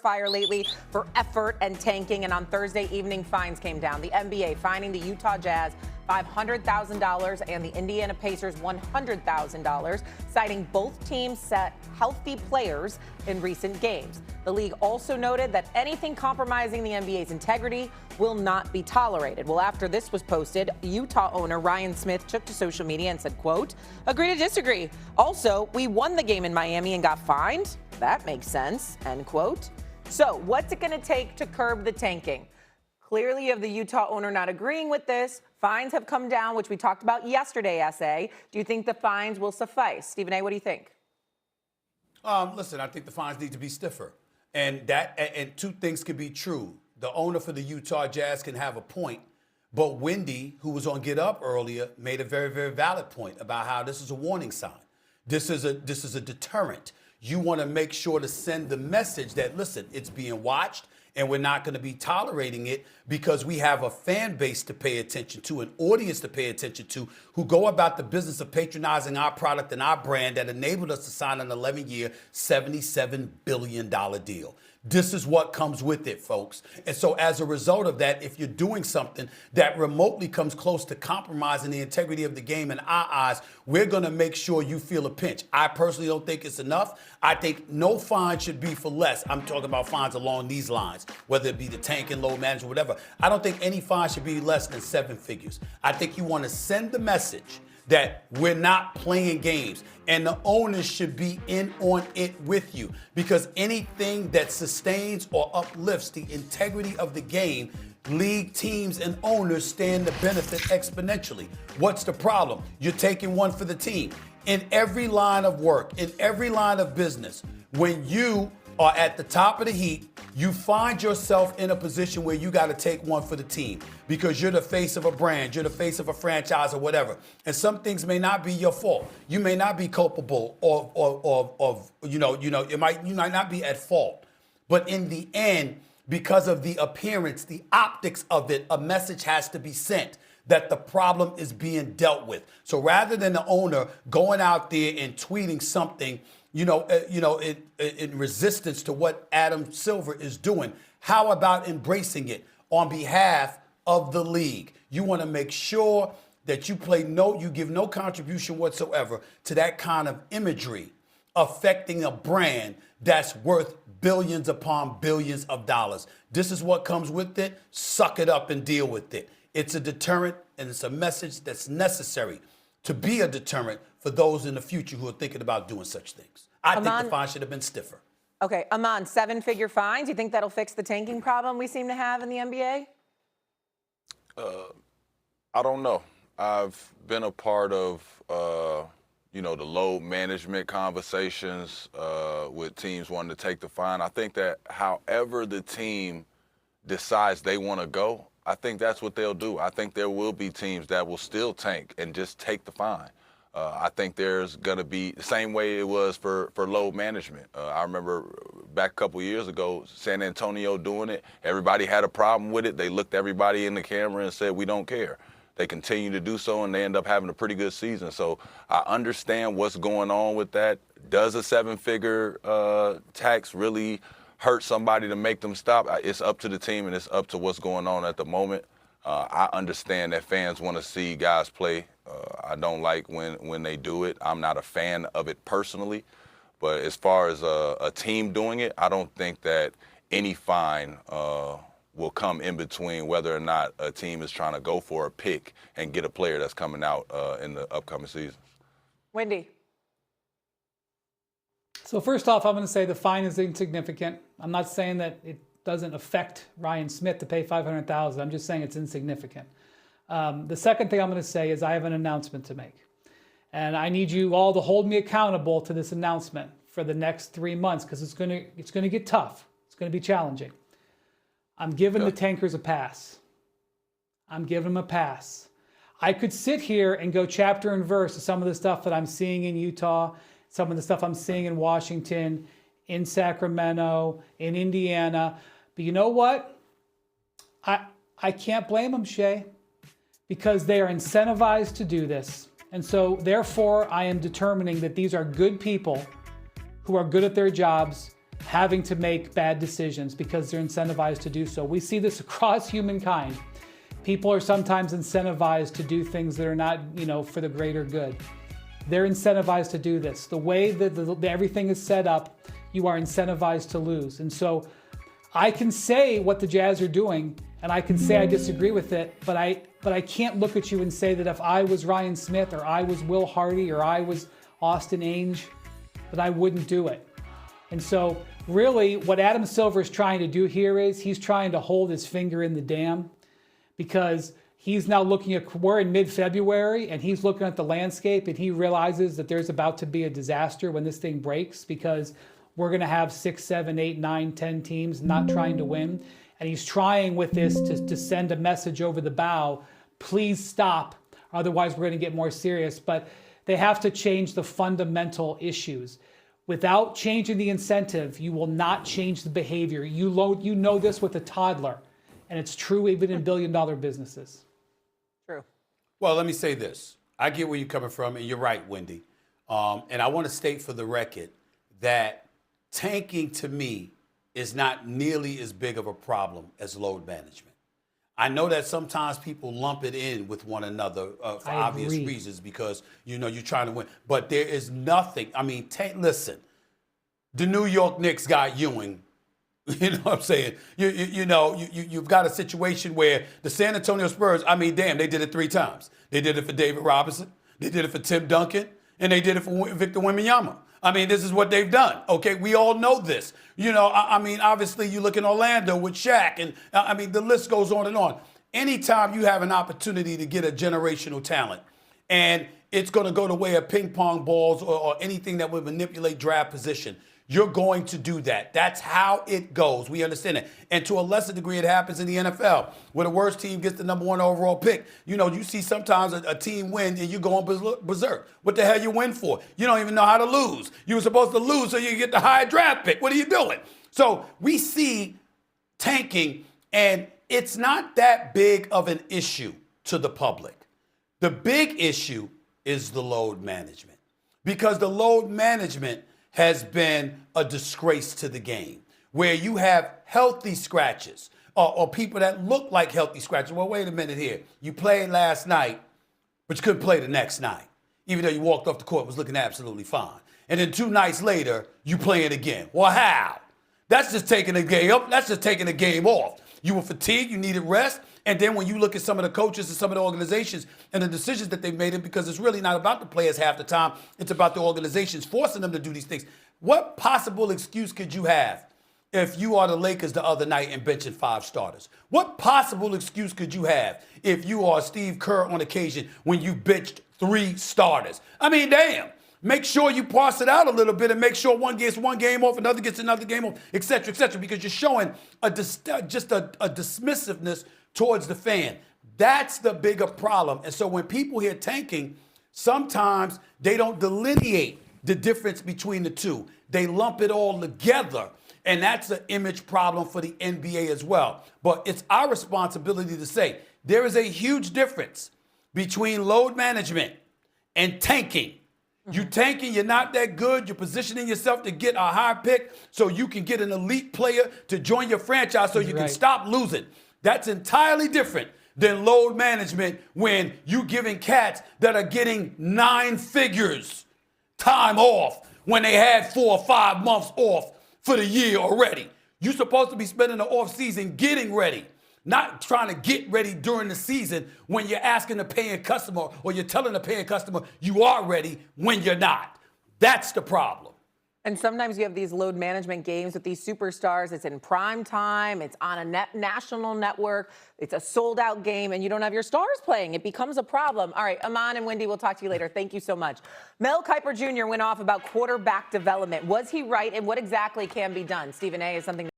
fire lately for effort and tanking. And on Thursday evening, fines came down. The NBA fining the Utah Jazz $500,000 and the Indiana Pacers $100,000, citing both teams set healthy players in recent games. The league also noted that anything compromising the NBA's integrity will not be tolerated. Well, after this was posted, Utah owner Ryan Smith took to social media and said, quote, "Agree to disagree. Also, we won the game in Miami and got fined. That makes sense," end quote. So what's it going to take to curb the tanking? Clearly, you have the Utah owner not agreeing with this. Fines have come down, which we talked about yesterday, S.A. Do you think the fines will suffice? Stephen A., what do you think? Listen, I think the fines need to be stiffer. And two things could be true. The owner for the Utah Jazz can have a point, but Wendy, who was on Get Up earlier, made a very, very valid point about how this is a warning sign. This is a deterrent. You want to make sure to send the message that, listen, it's being watched, and we're not going to be tolerating it because we have a fan base to pay attention to, an audience to pay attention to, who go about the business of patronizing our product and our brand that enabled us to sign an 11-year, $77 billion deal. This is what comes with it, folks. And so as a result of that, if you're doing something that remotely comes close to compromising the integrity of the game in our eyes, we're going to make sure you feel a pinch. I personally don't think it's enough. I think no fine should be for less. I'm talking about fines along these lines, whether it be the tank and load management, whatever. I don't think any fine should be less than 7 figures. I think you want to send the message that we're not playing games, and the owners should be in on it with you, because anything that sustains or uplifts the integrity of the game, league teams and owners stand to benefit exponentially. What's the problem? You're taking one for the team. In every line of work, in every line of business, when you are at the top of the heap, you find yourself in a position where you got to take one for the team because you're the face of a brand, you're the face of a franchise or whatever. And some things may not be your fault. You may not be culpable of you might not be at fault. But in the end, because of the appearance, the optics of it, a message has to be sent that the problem is being dealt with. So rather than the owner going out there and tweeting something in resistance to what Adam Silver is doing, how about embracing it on behalf of the league? You want to make sure that you give no contribution whatsoever to that kind of imagery affecting a brand that's worth billions upon billions of dollars. This is what comes with it. Suck it up and deal with it. It's a deterrent, and it's a message that's necessary to be a deterrent for those in the future who are thinking about doing such things. I think the fine should have been stiffer. Okay, Aman, 7-figure fines. You think that'll fix the tanking problem we seem to have in the NBA? I don't know. I've been a part of, the load management conversations with teams wanting to take the fine. I think that however the team decides they want to go, I think that's what they'll do. I think there will be teams that will still tank and just take the fine. I think there's going to be the same way it was for load management. I remember back a couple years ago, San Antonio doing it. Everybody had a problem with it. They looked everybody in the camera and said, "We don't care." They continue to do so, and they end up having a pretty good season. So I understand what's going on with that. Does a 7-figure tax really hurt somebody to make them stop? It's up to the team, and it's up to what's going on at the moment. I understand that fans want to see guys play. I don't like when they do it. I'm not a fan of it personally. But as far as a team doing it, I don't think that any fine will come in between whether or not a team is trying to go for a pick and get a player that's coming out in the upcoming season. Wendy. So first off, I'm going to say the fine is insignificant. I'm not saying that it doesn't affect Ryan Smith to pay $500,000. I'm just saying it's insignificant. The second thing I'm going to say is I have an announcement to make. And I need you all to hold me accountable to this announcement for the next 3 months, because it's going to get tough. It's going to be challenging. I'm giving the tankers a pass. I'm giving them a pass. I could sit here and go chapter and verse to some of the stuff that I'm seeing in Utah, some of the stuff I'm seeing in Washington, in Sacramento, in Indiana. But you know what? I can't blame them, Shay, because they are incentivized to do this. And so therefore, I am determining that these are good people who are good at their jobs, having to make bad decisions because they're incentivized to do so. We see this across humankind. People are sometimes incentivized to do things that are not, for the greater good. They're incentivized to do this. The way that everything is set up, you are incentivized to lose. And so I can say what the Jazz are doing, and I can say I disagree with it, but I can't look at you and say that if I was Ryan Smith or I was Will Hardy or I was Austin Ainge, that I wouldn't do it. And so really what Adam Silver is trying to do here is he's trying to hold his finger in the dam, because he's now looking at, we're in mid-February, and he's looking at the landscape and he realizes that there's about to be a disaster when this thing breaks, because we're going to have 6, 7, 8, 9, 10 teams not trying to win. And he's trying with this to send a message over the bow, please stop, otherwise we're going to get more serious. But they have to change the fundamental issues. Without changing the incentive, you will not change the behavior. You know this with a toddler, and it's true even in billion-dollar businesses. True. Well, let me say this. I get where you're coming from, and you're right, Wendy. And I want to state for the record that tanking, to me, is not nearly as big of a problem as load management. I know that sometimes people lump it in with one another for obvious reasons, because, you're trying to win. But there is nothing. I mean, listen, the New York Knicks got Ewing. You know what I'm saying? You've got a situation where the San Antonio Spurs, I mean, damn, they did it 3 times. They did it for David Robinson. They did it for Tim Duncan. And they did it for Victor Wembanyama. I mean, this is what they've done. Okay, we all know this. I mean, obviously you look in Orlando with Shaq, and I mean, the list goes on and on. Anytime you have an opportunity to get a generational talent, and it's going to go the way of ping pong balls or anything that would manipulate draft position, you're going to do that. That's how it goes. We understand it. And to a lesser degree, it happens in the NFL, where the worst team gets the number 1 overall pick. You see sometimes a team win and you go on berserk. What the hell you win for? You don't even know how to lose. You were supposed to lose so you get the high draft pick. What are you doing? So we see tanking, and it's not that big of an issue to the public. The big issue is the load management, because the load management has been a disgrace to the game, where you have healthy scratches or people that look like healthy scratches. Well, wait a minute here. You played last night, but you couldn't play the next night, even though you walked off the court, was looking absolutely fine. And then 2 nights later, you playing again. Well, how? That's just taking a game up. That's just taking a game off. You were fatigued. You needed rest. And then when you look at some of the coaches and some of the organizations and the decisions that they've made, because it's really not about the players half the time, it's about the organizations forcing them to do these things. What possible excuse could you have if you are the Lakers the other night and benching 5 starters? What possible excuse could you have if you are Steve Kerr on occasion when you benched 3 starters? I mean, damn. Make sure you parse it out a little bit and make sure one gets one game off, another gets another game off, et cetera, because you're showing just a dismissiveness towards the fan. That's the bigger problem. And so when people hear tanking, sometimes they don't delineate the difference between the two. They lump it all together. And that's an image problem for the NBA as well. But it's our responsibility to say there is a huge difference between load management and tanking. You tanking, you're not that good. You're positioning yourself to get a high pick so you can get an elite player to join your franchise so you can stop losing. That's entirely different than load management when you giving cats that are getting 9 figures time off when they had 4 or 5 months off for the year already. You're supposed to be spending the off season getting ready, not trying to get ready during the season when you're asking a paying customer or you're telling a paying customer you are ready when you're not. That's the problem. And sometimes you have these load management games with these superstars. It's in prime time. It's on a national network. It's a sold-out game, and you don't have your stars playing. It becomes a problem. All right, Aman and Wendy, we'll talk to you later. Thank you so much. Mel Kiper Jr. went off about quarterback development. Was he right, and what exactly can be done? Stephen A. is something